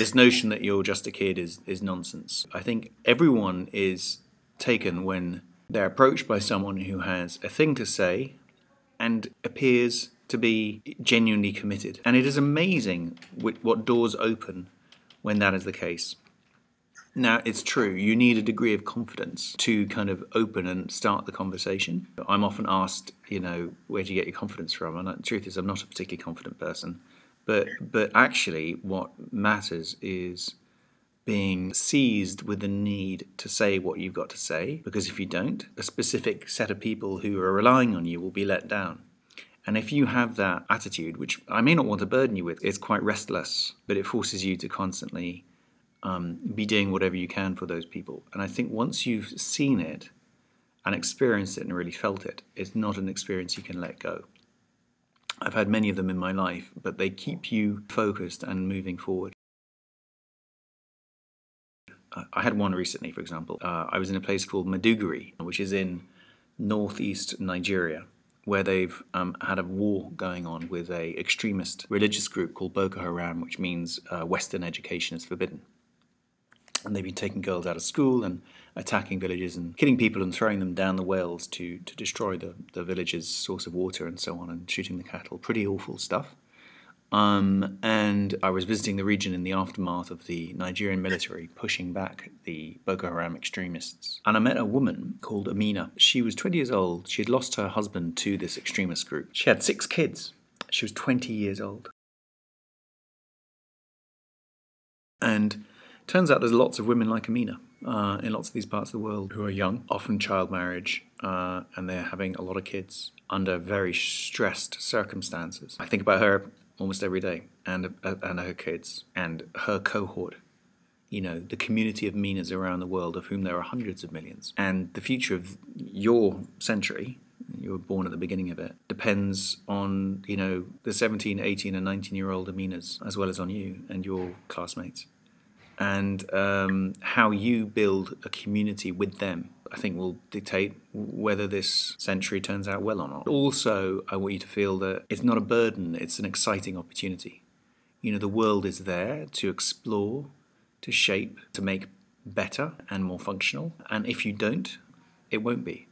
this notion that you're just a kid is nonsense. I think everyone is taken when they're approached by someone who has a thing to say and appears to be genuinely committed. And it is amazing what doors open when that is the case. Now, it's true, you need a degree of confidence to kind of open and start the conversation. I'm often asked, where do you get your confidence from? And the truth is, I'm not a particularly confident person. But actually, what matters is being seized with the need to say what you've got to say, because if you don't, a specific set of people who are relying on you will be let down. And if you have that attitude, which I may not want to burden you with, it's quite restless, but it forces you to constantly be doing whatever you can for those people. And I think once you've seen it and experienced it and really felt it, it's not an experience you can let go. I've had many of them in my life, but they keep you focused and moving forward. I had one recently, for example. I was in a place called Maiduguri, which is in northeast Nigeria, where they've had a war going on with an extremist religious group called Boko Haram, which means Western education is forbidden. And they've been taking girls out of school and attacking villages and killing people and throwing them down the wells to destroy the village's source of water and so on, and shooting the cattle. Pretty awful stuff. And I was visiting the region in the aftermath of the Nigerian military pushing back the Boko Haram extremists. And I met a woman called Amina. She was 20 years old. She had lost her husband to this extremist group. She had 6 kids. She was 20 years old. And turns out there's lots of women like Amina in lots of these parts of the world who are young, often child marriage, and they're having a lot of kids under very stressed circumstances. I think about her almost every day, and her kids, and her cohort. The community of Minas around the world, of whom there are hundreds of millions. And the future of your century, you were born at the beginning of it, depends on, the 17, 18 and 19-year-old Aminas, as well as on you and your classmates. And how you build a community with them, I think, will dictate whether this century turns out well or not. Also, I want you to feel that it's not a burden, it's an exciting opportunity. The world is there to explore, to shape, to make better and more functional. And if you don't, it won't be.